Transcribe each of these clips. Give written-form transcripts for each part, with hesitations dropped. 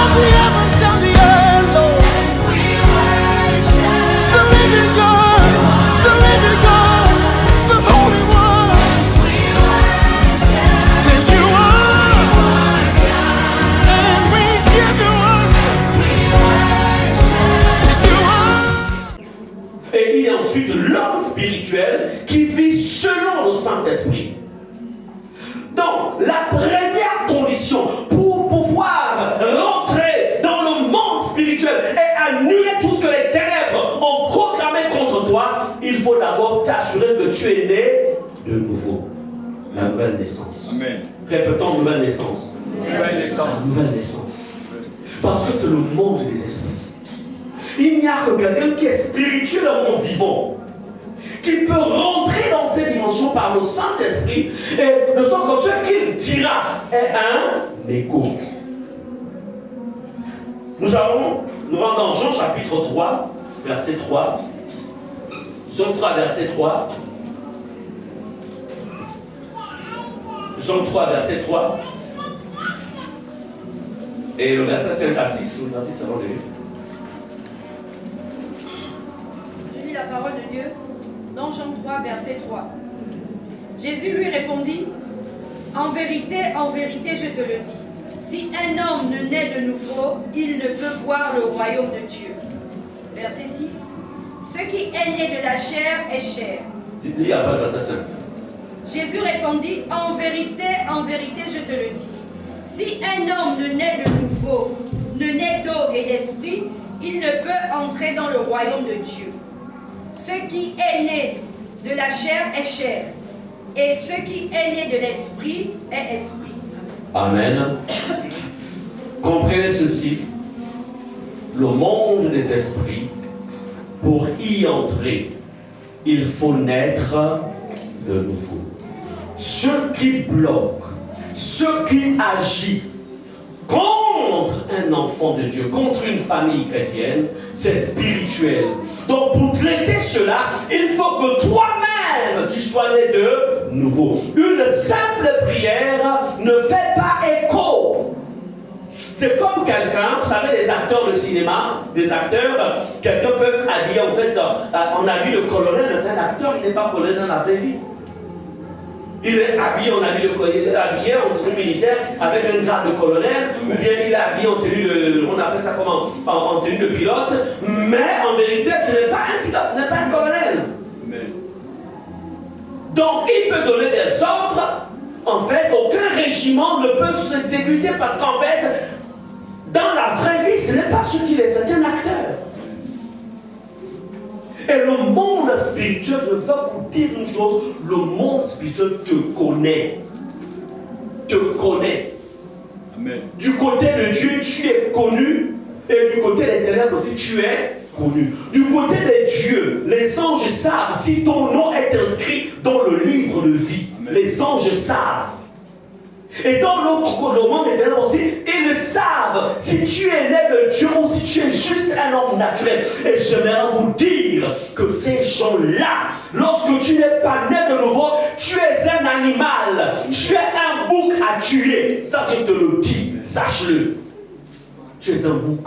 of the heavens and the earth, Lord. The living God, the Holy One. Say you are, and we give you worship. Say you are. Et il y a ensuite l'homme spirituel qui vit selon le Saint-Esprit. Donc, la première condition pour pouvoir rentrer dans le monde spirituel et annuler tout ce que les ténèbres ont proclamé contre toi, il faut d'abord t'assurer que tu es né de nouveau. La nouvelle naissance. Amen. Répétons nouvelle naissance. Nouvelle naissance. La nouvelle naissance. Parce que c'est le monde des esprits. Il n'y a que quelqu'un qui est spirituellement vivant, qui peut rentrer dans ces dimensions par le Saint-Esprit, et de sorte que ce qu'il dira est un écho. Nous allons nous rendre dans Jean chapitre 3, verset 3. Jean 3, verset 3. Jean 3, verset 3. Et le verset 5 à 6. Le verset 5 à 6, Je lis la parole de Dieu dans Jean 3, verset 3. Jésus lui répondit, en vérité, je te le dis, si un homme ne naît de nouveau, il ne peut voir le royaume de Dieu. Verset 6. Ce qui est né de la chair est chair. Lis après le verset 5. Jésus répondit, en vérité, je te le dis. Si un homme ne naît de nouveau, ne naît d'eau et d'esprit, il ne peut entrer dans le royaume de Dieu. Ce qui est né de la chair est chair, et ce qui est né de l'esprit est esprit. Amen. Comprenez ceci. Le monde des esprits, pour y entrer, il faut naître de nouveau. Ce qui bloque, ce qui agit contre un enfant de Dieu, contre une famille chrétienne, c'est spirituel. Donc pour traiter cela, il faut que toi-même tu sois né de nouveau. Une simple prière ne fait pas écho. C'est comme quelqu'un, vous savez, les acteurs de cinéma, des acteurs, quelqu'un peut être habillé en fait en habit de colonel, mais c'est un acteur, il n'est pas colonel dans la vraie vie. Il est habillé en habit de colonel, il est habillé en tenue militaire avec un grade de colonel, ou bien il est habillé en tenue de, on appelle ça comment, en tenue de pilote, mais en vérité ce n'est pas un pilote, ce n'est pas un colonel. Amen. Donc il peut donner des ordres, en fait aucun régiment ne peut s'exécuter parce qu'en fait, dans la vraie vie, ce n'est pas ce qu'il est, c'est un acteur. Et le monde spirituel, je veux vous dire une chose, le monde spirituel te connaît. Te connaît. Amen. Du côté de Dieu, tu es connu, et du côté des ténèbres aussi, tu es connu. Du côté de Dieu, les anges savent si ton nom est inscrit dans le livre de vie. Amen. Les anges savent. Et dans le monde des ténèbres aussi, ils savent si tu es né de Dieu ou si tu es juste un homme naturel. Et j'aimerais vous dire que ces gens-là, lorsque tu n'es pas né de nouveau, tu es un animal, tu es un bouc à tuer. Ça, je te le dis, sache-le. Tu es un bouc.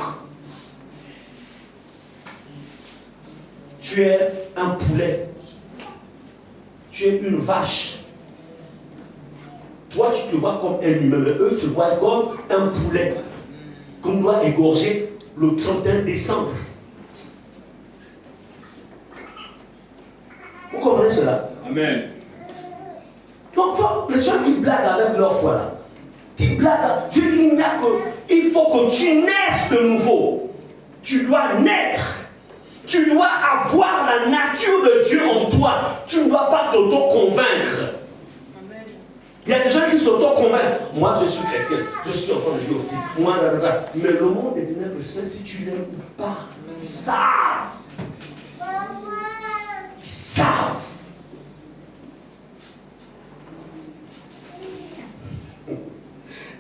Tu es un poulet. Tu es une vache. Toi, tu te vois comme un humain, mais eux se voient comme un poulet qu'on doit égorger le 31 décembre. Vous comprenez cela? Amen. Donc, les gens qui blaguent avec leur foi là, qui blaguent, je dis il faut que tu naisses de nouveau. Tu dois naître. Tu dois avoir la nature de Dieu en toi. Tu ne dois pas t'auto-convaincre. Il y a des gens qui s'auto-convainquent. Moi, je suis chrétien. Je suis enfant de Dieu aussi. Moi, mais le monde des ténèbres sait si tu l'aimes ou pas. Ils savent. Ils savent.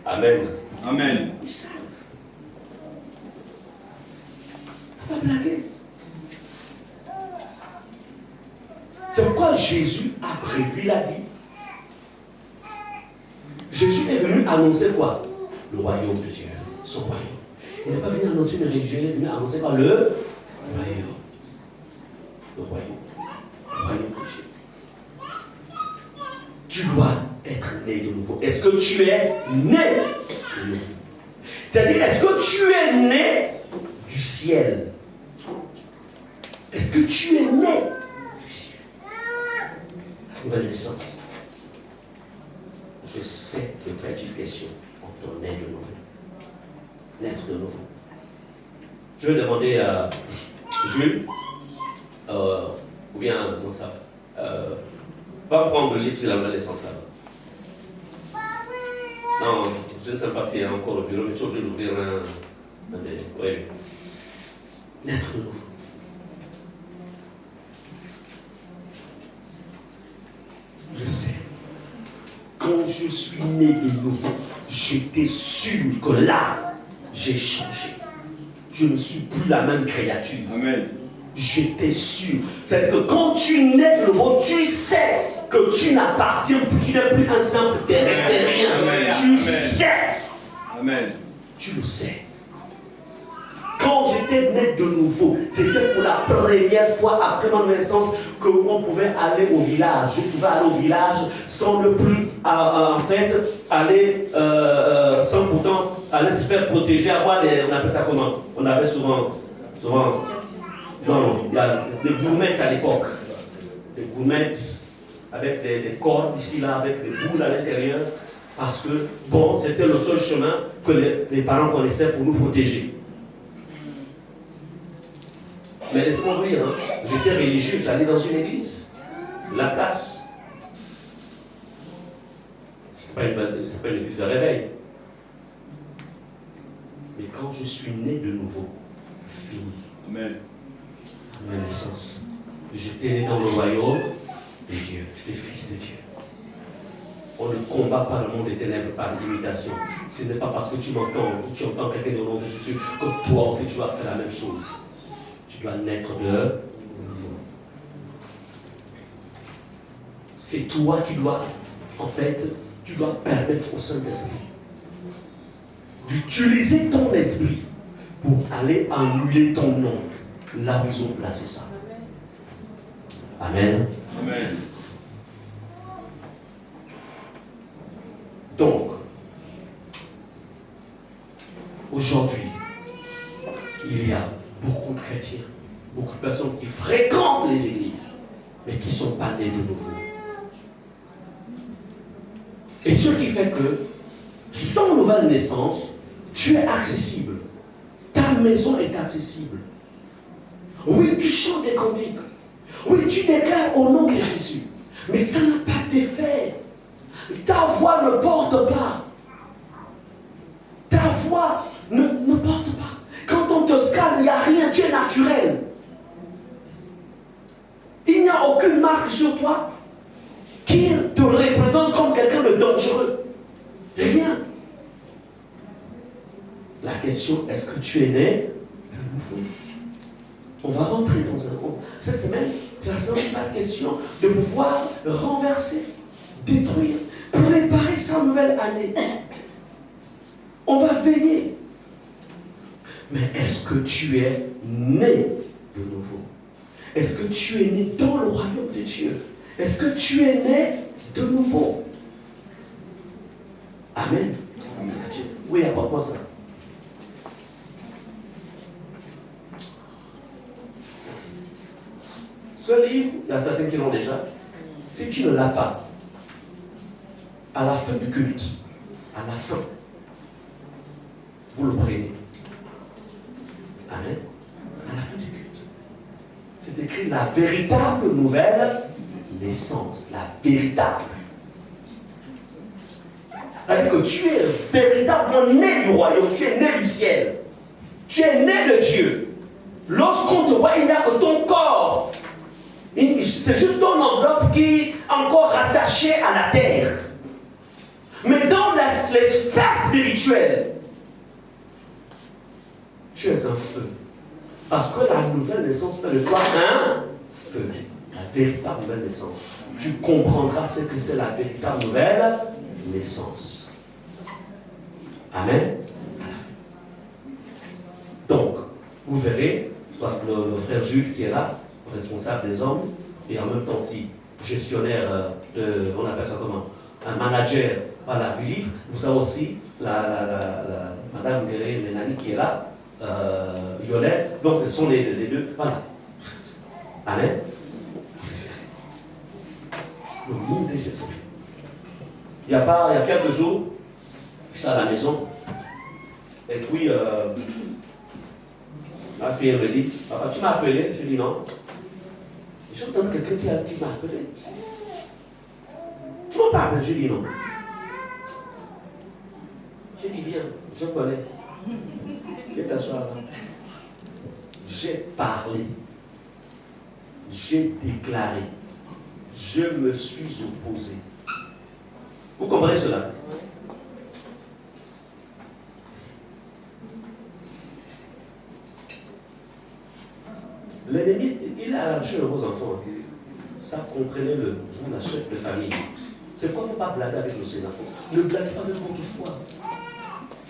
Amen. Amen. Ils savent. Faut pas blaguer. C'est pourquoi Jésus a prévu, il a dit. Jésus est venu annoncer quoi? Le royaume de Dieu, son royaume. Il n'est pas venu annoncer une religion, il est venu annoncer par le royaume. Le royaume. Le royaume de Dieu. Tu dois être né de nouveau. Est-ce que tu es né de nouveau? C'est-à-dire, est-ce que tu es né du ciel? Est-ce que tu es né du ciel? Nouvelle naissance. Je sais que tu as une question. On te naît de nouveau. Naître de nouveau. Je vais demander à Jules, ou bien, non, ça va prendre le livre sur la nouvelle naissance là. Non, je ne sais pas s'il y a encore au bureau, mais tu es obligé d'ouvrir un des. Oui. Naître de nouveau. Je sais. Quand je suis né de nouveau, j'étais sûr que là, j'ai changé. Je ne suis plus la même créature. Amen. J'étais sûr. C'est que quand tu nais de nouveau, tu sais que tu n'appartiens plus, tu n'es plus un simple terrien. Amen. Tu Amen. sais. Amen. Tu le sais. Quand j'étais né de nouveau, c'était pour la première fois après ma naissance qu'on pouvait aller au village. Je pouvais aller au village sans ne plus, en fait, aller, sans pourtant aller se faire protéger, avoir des, on appelle ça comment? On avait souvent, non, il y a des gourmettes à l'époque. Des gourmettes avec des cordes ici, là, avec des boules à l'intérieur. Parce que, bon, c'était le seul chemin que les parents connaissaient pour nous protéger. Mais laissez-moi vous dire, hein, j'étais religieux, j'allais dans une église, la place. Ce n'est pas une église de réveil. Mais quand je suis né de nouveau, fini. Amen. À ma naissance, j'étais né dans le royaume de Dieu, j'étais fils de Dieu. On ne combat pas le monde des ténèbres par imitation. Ce n'est pas parce que tu m'entends ou tu entends quelqu'un au nom de Jésus que toi aussi tu vas faire la même chose. Tu dois naître de nouveau. C'est toi qui dois, en fait, tu dois permettre au Saint-Esprit d'utiliser ton esprit pour aller annuler ton nom là où ils ont placé ça. Amen. Amen. Donc, aujourd'hui, il y a beaucoup de chrétiens, beaucoup de personnes qui fréquentent les églises, mais qui ne sont pas nés de nouveau. Et ce qui fait que, sans nouvelle naissance, tu es accessible. Ta maison est accessible. Oui, tu chantes des cantiques. Oui, tu déclares au nom de Jésus. Mais ça n'a pas d'effet. Ta voix ne porte pas. Ta voix ne porte pas. Quand on te scanne, il n'y a rien, tu es naturel. Il n'y a aucune marque sur toi qui te représente comme quelqu'un de dangereux. Rien. La question, est-ce que tu es né de nouveau? On va rentrer dans un groupe. Cette semaine, personne n'a pas de question de pouvoir renverser, détruire, préparer sa nouvelle année. On va veiller. Mais est-ce que tu es né de nouveau? Est-ce que tu es né dans le royaume de Dieu? Est-ce que tu es né de nouveau? Amen. Oui, apporte-moi ça. Ce livre, il y a certains qui l'ont déjà. Si tu ne l'as pas, à la fin du culte, à la fin, vous le prenez. Amen. À la fin du culte. C'est écrit la véritable nouvelle naissance. La véritable. C'est-à-dire que tu es véritablement né du royaume, tu es né du ciel. Tu es né de Dieu. Lorsqu'on te voit, il n'y a que ton corps. C'est juste ton enveloppe qui est encore rattachée à la terre. Mais dans l'espace spirituel, tu es un feu. Parce que la nouvelle naissance fait de toi un feu. La véritable nouvelle naissance. Tu comprendras ce que c'est la véritable nouvelle naissance. Amen. Donc, vous verrez, le frère Jules qui est là, responsable des hommes, et en même temps aussi gestionnaire on appelle ça comment, un manager, voilà, du livre. Vous avez aussi la madame Mélanie qui est là, Yolette. Donc ce sont les deux, voilà. Amen. Le monde des esprits. Il y a quelques jours, j'étais à la maison, et puis ma fille me dit, papa, tu m'as appelé? Je dis non. J'ai entendu quelqu'un qui m'a appelé. Tu m'as pas appelé? Je dis non. Je dis viens, je connais. Viens t'asseoir là. J'ai parlé. J'ai déclaré. Je me suis opposé. Vous comprenez cela? L'ennemi, il a arraché vos enfants. Ça, comprenez-le, vous, la chef de famille. C'est quoi, il ne faut pas blaguer avec le Seigneur. Ne blaguez pas avec votre foi.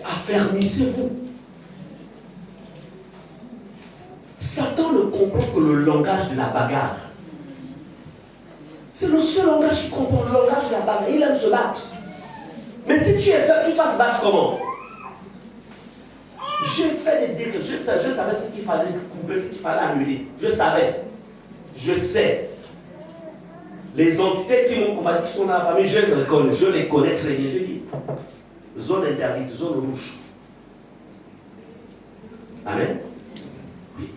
Affermissez-vous. Satan ne comprend que le langage de la bagarre. C'est le seul langage qu'il comprend, le langage de la bagarre. Il aime se battre. Mais si tu es faible, tu vas te battre comment? J'ai fait des dégâts, je savais ce qu'il fallait couper, ce qu'il fallait annuler. Je savais. Je sais. Les entités qui m'ont combattu, qui sont dans la famille, je les connais très bien. J'ai dit, zone interdite, zone rouge. Amen. Oui.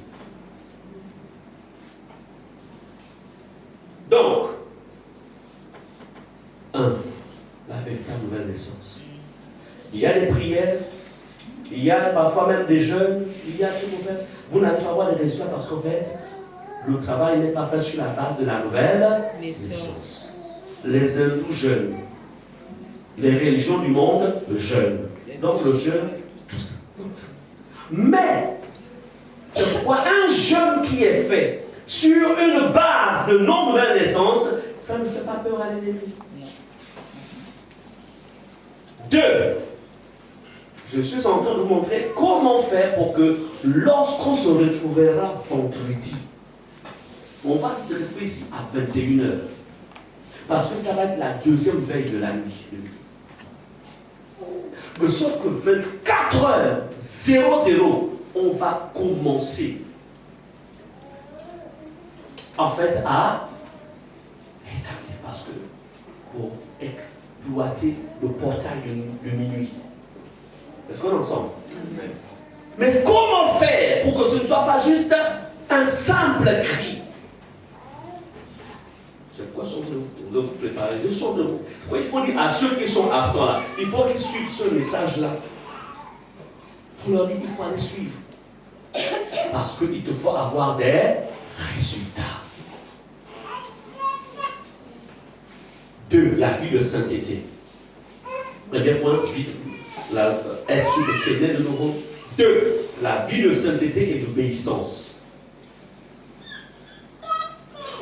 Donc, la véritable nouvelle naissance. Il y a des prières. Il y a parfois même des jeunes, il y a ce qu'on fait. Vous n'allez pas avoir des résultats parce qu'en fait, le travail n'est pas fait sur la base de la nouvelle naissance. Les hindous jeûnent. Les religions du monde jeûnent. Donc le jeûne, tout ça. Mais, c'est pourquoi un jeûne qui est fait sur une base de non-nouvelle naissance, ça ne fait pas peur à l'ennemi. 2. Je suis en train de vous montrer comment faire pour que lorsqu'on se retrouvera vendredi, on va se retrouver ici à 21h. Parce que ça va être la deuxième veille de la nuit. De sorte que 24h00, on va commencer en fait à établir. Parce que pour exploiter le portail de minuit. Est-ce qu'on est ensemble? Mais comment faire pour que ce ne soit pas juste un simple cri? C'est quoi vous vous préparez? Je sors de vous. Il faut dire à ceux qui sont absents là, il faut qu'ils suivent ce message-là. Pour leur dire qu'il faut aller suivre. Parce qu'il te faut avoir des résultats. 2. La vie de sainteté. Premier point, vite. Être sûr que tu es né de nouveau. 2. La vie de sainteté et d'obéissance.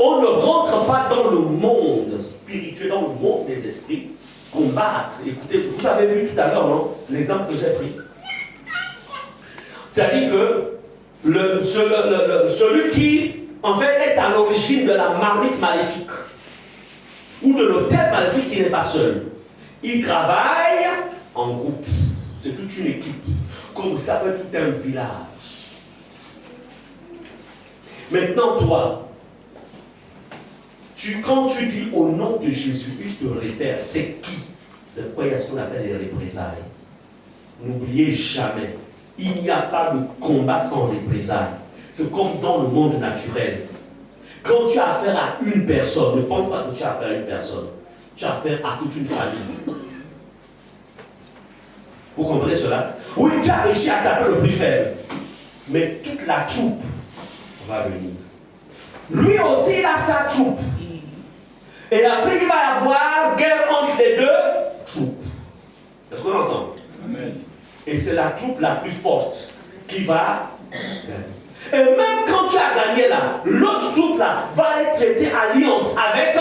On ne rentre pas dans le monde spirituel, dans le monde des esprits, combattre. Écoutez, vous avez vu tout à l'heure, non, l'exemple que j'ai pris. C'est-à-dire que celui qui, en fait, est à l'origine de la marmite maléfique, ou de l'hôtel maléfique, qui n'est pas seul. Il travaille en groupe. C'est toute une équipe. Comme ça peut être tout un village. Maintenant, toi, quand tu dis au nom de Jésus, il te repère, c'est qui? C'est quoi? Il y a ce qu'on appelle les représailles. N'oubliez jamais, il n'y a pas de combat sans représailles. C'est comme dans le monde naturel. Quand tu as affaire à une personne, ne pense pas que tu as affaire à une personne. Tu as affaire à toute une famille. Vous comprenez cela? Oui, tu as réussi à taper le plus faible. Mais toute la troupe va venir. Lui aussi, il a sa troupe. Et après, il va y avoir guerre entre les deux troupes. Est-ce qu'on est ensemble? Amen. Et c'est la troupe la plus forte qui va gagner. Et même quand tu as gagné là, l'autre troupe là va aller traiter alliance avec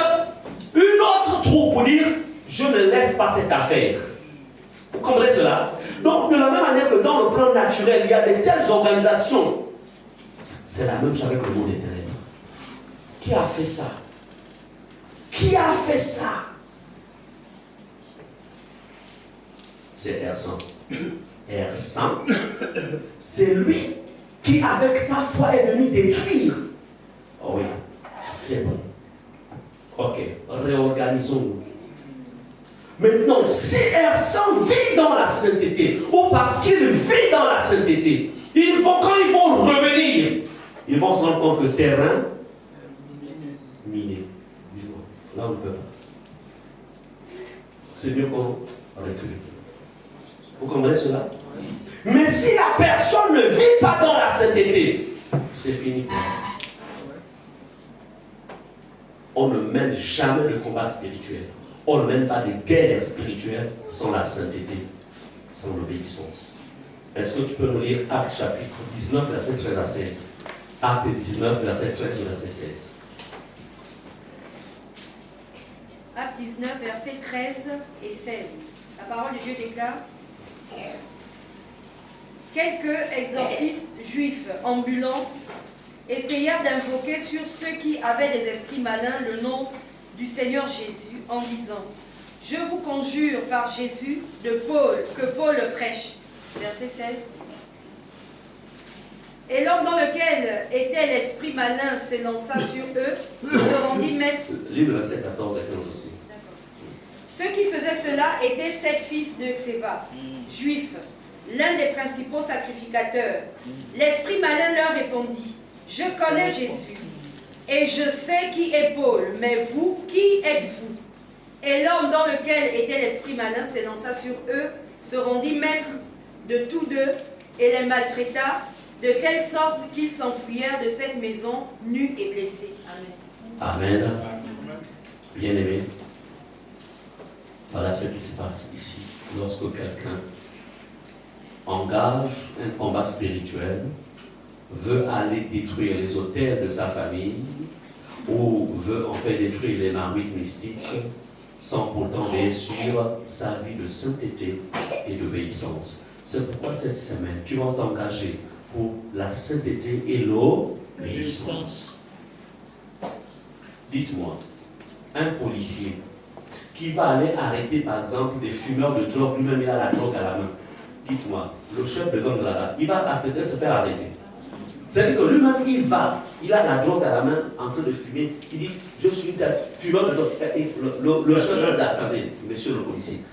une autre troupe pour dire je ne laisse pas cette affaire. Vous comprenez cela? Donc, de la même manière que dans le plan naturel, il y a de telles organisations, c'est la même chose avec le monde éternel. Qui a fait ça? Qui a fait ça? C'est R100. R100, c'est lui qui, avec sa foi, est venu détruire. Oh oui, c'est bon. Ok, réorganisons-nous. Maintenant, si R100 vit dans la sainteté, ou parce qu'il vit dans la sainteté, quand ils vont revenir, ils vont se rendre compte que le terrain miné. Là, on ne peut pas. C'est mieux qu'on recule. Vous comprenez cela? Mais si la personne ne vit pas dans la sainteté, c'est fini. On ne mène jamais de combat spirituel. On ne mène pas de guerre spirituelle sans la sainteté, sans l'obéissance. Est-ce que tu peux nous lire Actes chapitre 19, verset 13 à 16? Actes 19, verset 13 et verset 16. Acte 19, versets 13 et 16. La parole de Dieu déclare: quelques exorcistes juifs ambulants essayèrent d'invoquer sur ceux qui avaient des esprits malins le nom du Seigneur Jésus en disant: je vous conjure par Jésus que Paul prêche. Verset 16. Et l'homme dans lequel était l'esprit malin s'élança sur eux, se rendit maître. Livre verset 14 et 15 aussi. Ceux qui faisaient cela étaient 7 fils de Xéva, juifs, l'un des principaux sacrificateurs. L'esprit malin leur répondit: je connais Jésus, et je sais qui est Paul, mais vous, qui êtes-vous? Et l'homme dans lequel était l'esprit malin s'élança sur eux, se rendit maître de tous deux, et les maltraita, de telle sorte qu'ils s'enfuirent de cette maison, nus et blessés. Amen. Amen. Bien-aimés, voilà ce qui se passe ici. Lorsque quelqu'un engage un combat spirituel, veut aller détruire les autels de sa famille, ou veut en fait détruire les marmites mystiques, sans pourtant bien sûr sa vie de sainteté et d'obéissance. C'est pourquoi cette semaine, tu vas t'engager pour la sainteté et l'obéissance. Dites-moi, un policier qui va aller arrêter par exemple des fumeurs de drogue, lui-même il a la drogue à la main. Dites-moi, le chef de gang là-bas, il va accepter de se faire arrêter. C'est-à-dire que lui-même il a la drogue à la main en train de fumer. Il dit: je suis fumeur de drogue. Et le chef de gang, attendez, monsieur le policier,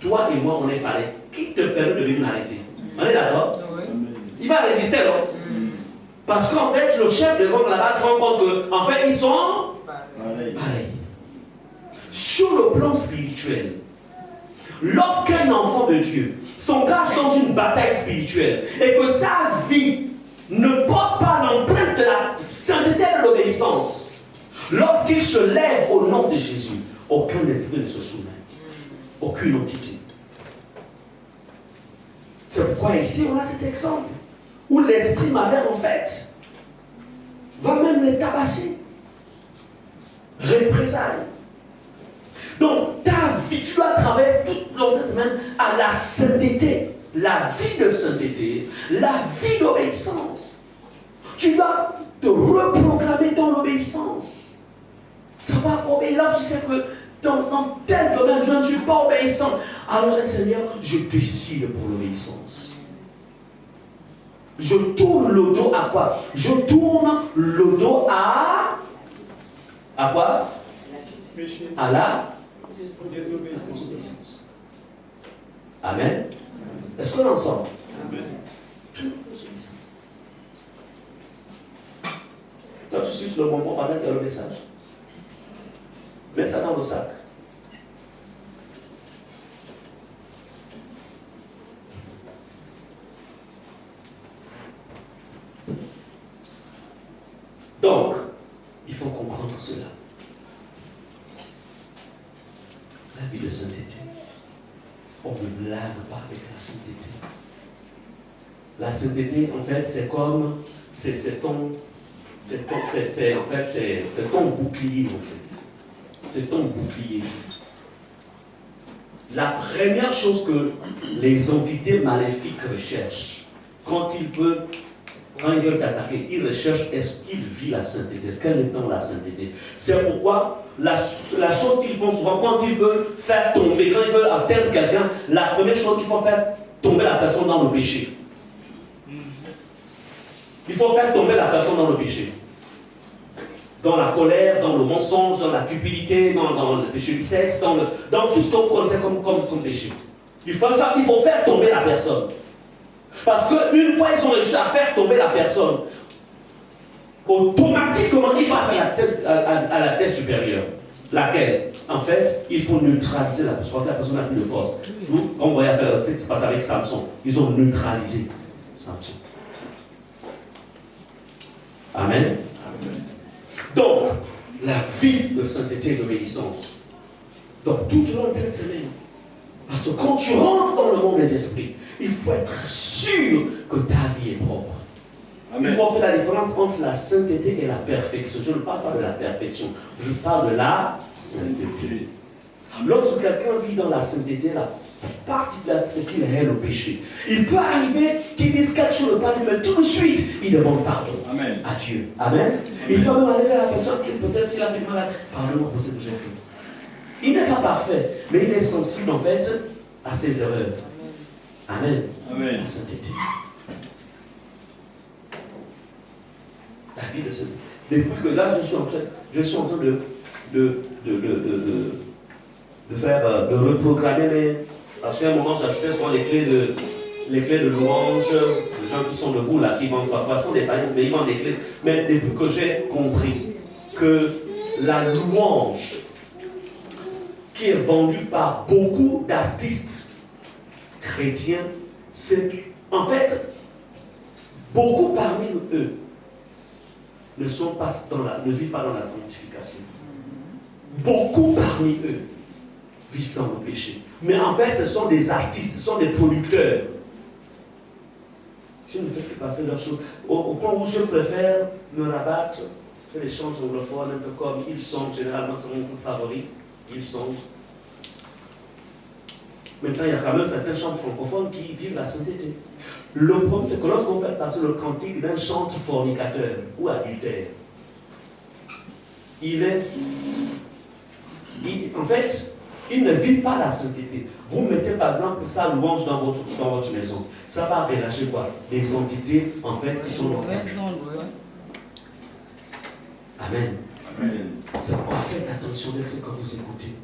toi et moi on est pareil. Qui te permet de venir m'arrêter? On est d'accord? Il va résister, non? Parce qu'en fait, le chef de gang là-bas se rend compte qu'en fait, ils sont pareils. Sur le plan spirituel, lorsqu'un enfant de Dieu s'engage dans une bataille spirituelle et que sa vie ne porte pas l'empreinte de la sainteté et de l'obéissance, lorsqu'il se lève au nom de Jésus, aucun esprit ne se soumet. Aucune entité. C'est pourquoi ici on a cet exemple où l'esprit malin en fait va même les tabasser. Représailles. Donc ta vie, tu dois traverser toute cette semaine à la sainteté, la vie de sainteté, la vie d'obéissance. Tu dois te reprogrammer dans l'obéissance. Ça va obéir. Là, tu sais que dans tel domaine, je ne suis pas obéissant. Alors, Seigneur, je décide pour l'obéissance. Je tourne le dos à quoi? Je tourne le dos à quoi? À la désobéissance. Amen. Est-ce qu'on est ensemble? Amen. Désobéissance. Toi, tu suis sur le moment pendant qu'il y a le message. Mets ça dans le sac. Donc, il faut comprendre cela. La vie de sainteté. On ne blague pas avec la sainteté. La sainteté, en fait, c'est comme, c'est ton bouclier, en fait. C'est ton bouclier. La première chose que les entités maléfiques recherchent, quand ils veulent t'attaquer, ils recherchent est-ce qu'il vit la sainteté, est-ce qu'elle est dans la sainteté. C'est pourquoi la chose qu'ils font souvent, quand ils veulent faire tomber, quand ils veulent atteindre quelqu'un, la première chose, il faut faire tomber la personne dans le péché. Il faut faire tomber la personne dans le péché. Dans la colère, dans le mensonge, dans la cupidité, dans le péché du sexe, dans tout ce qu'on connaît comme péché. Il faut faire tomber la personne. Parce qu'une fois ils ont réussi à faire tomber la personne, automatiquement ils passent à la tête supérieure. Laquelle? En fait, il faut neutraliser la personne. Parce que la personne n'a plus de force. Nous, quand on voyait ce qui se passe avec Samson, ils ont neutralisé Samson. Amen. Amen. Donc, la vie de sainteté et d'obéissance. Donc, tout au long de cette semaine, parce que quand tu rentres dans le monde des esprits, il faut être sûr que ta vie est propre. Amen. Il faut faire la différence entre la sainteté et la perfection. Je ne parle pas de la perfection, je parle de la sainteté. Lorsque quelqu'un vit dans la sainteté, la partie de ce qu'il est le péché. Il peut arriver qu'il dise quelque chose de pas mais tout de suite, il demande pardon. Amen. À Dieu. Amen. Amen. Il peut même arriver à la personne qui peut-être s'il a fait mal, pardonne-moi pour ce que j'ai fait. Il n'est pas parfait, mais il est sensible en fait à ses erreurs. Amen. Amen. La sainteté. La vie de sainteté. Depuis que là, je suis en train de reprogrammer parce qu'à un moment, j'achetais souvent les clés de louange, les gens qui sont debout là, qui vendent parfois, sont des païens, mais ils vendent des clés. Mais depuis que j'ai compris que la louange qui est vendue par beaucoup d'artistes chrétiens, c'est en fait beaucoup parmi eux ne vivent pas dans la sanctification. Beaucoup parmi eux vivent dans le péché. Mais en fait, ce sont des artistes, ce sont des producteurs. Je ne fais que passer leurs choses. Au point où je préfère me rabattre sur les chants anglophones, un peu comme ils sont, généralement, c'est mon groupe favori. Ils sont. Maintenant, il y a quand même certains chants francophones qui vivent la sainteté. Le problème, c'est que lorsqu'on fait passer le cantique d'un chant fornicateur ou adultère, en fait, il ne vit pas la sainteté. Vous mettez par exemple sa louange dans votre maison. Ça va relâcher quoi? Des entités en fait qui sont dans ça. Amen. Amen. C'est pourquoi faites attention avec ce que vous écoutez.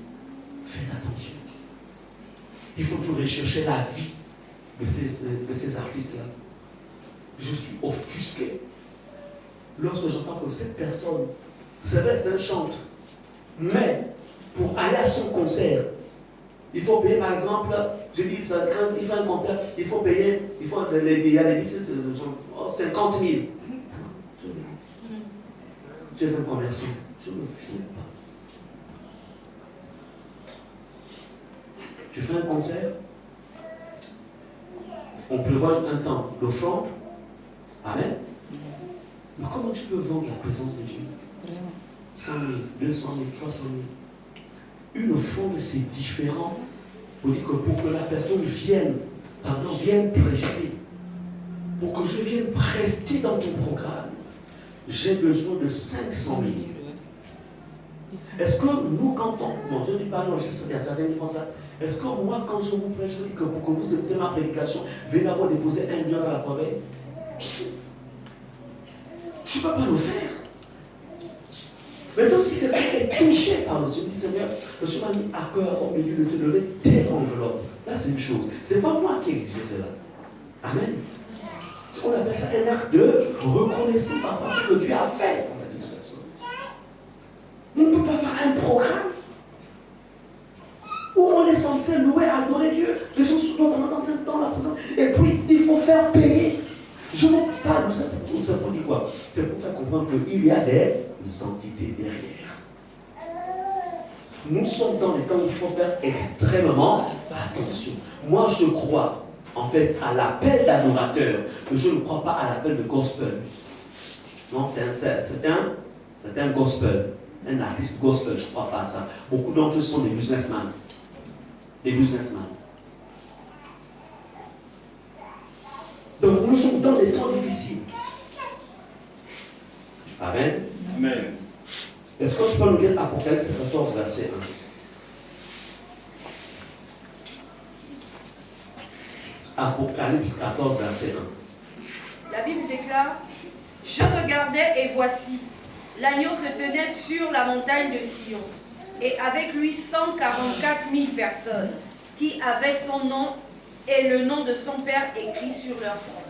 Faites attention. Il faut toujours rechercher la vie de ces artistes-là. Je suis offusqué lorsque j'entends que cette personne, c'est vrai, c'est un chanteur, mais pour aller à son concert, il faut payer par exemple, je dis, quand il fait un concert, il faut payer, il y a des billets, 50 000. Tu es un commerçant, je ne file pas. Tu fais un concert, on prévoit un temps d'offrande. Amen. Mais comment tu peux vendre la présence de Dieu? 100 000, 200 000, 300 000. Une offrande, c'est différent. Pour dire que pour que la personne vienne, par exemple, vienne prester, pour que je vienne prester dans ton programme, j'ai besoin de 500 000. Est-ce que nous, quand on... Non, je ne dis pas non, il y a certains qui font ça. Est-ce que moi, quand je vous prêche, je dis que pour que vous écoutez ma prédication, venez d'abord déposer 1 million dans la corbeille? Je ne peux pas le faire. Maintenant, si quelqu'un est touché par le Seigneur, dit Seigneur, le Seigneur m'a mis à cœur au milieu de te donner telle enveloppe. Là, c'est une chose. Ce n'est pas moi qui exige cela. Amen. On appelle ça un acte de reconnaissance par rapport à ce que Dieu a fait. On ne peut pas faire un programme où on est censé louer, adorer Dieu. Les gens sont vraiment dans un temps, la présence. Et puis, il faut faire payer. Je ne parle de ça, c'est pour dire quoi? C'est pour faire comprendre qu'il y a des entités derrière. Nous sommes dans les temps où il faut faire extrêmement attention. Moi, je crois, en fait, à l'appel d'adorateur, mais je ne crois pas à l'appel de gospel. Non, c'est un gospel. Un artiste gospel, je ne crois pas à ça. Beaucoup d'entre eux sont des businessmen. des businessmen. Donc nous sommes dans des temps difficiles. Amen. Amen. Est-ce que tu peux nous lire Apocalypse 14, verset 1? Apocalypse 14, verset 1. La Bible déclare, « Je regardais et voici, l'agneau se tenait sur la montagne de Sion, et avec lui 144 000 personnes qui avaient son nom et le nom de son Père écrit sur leur front. »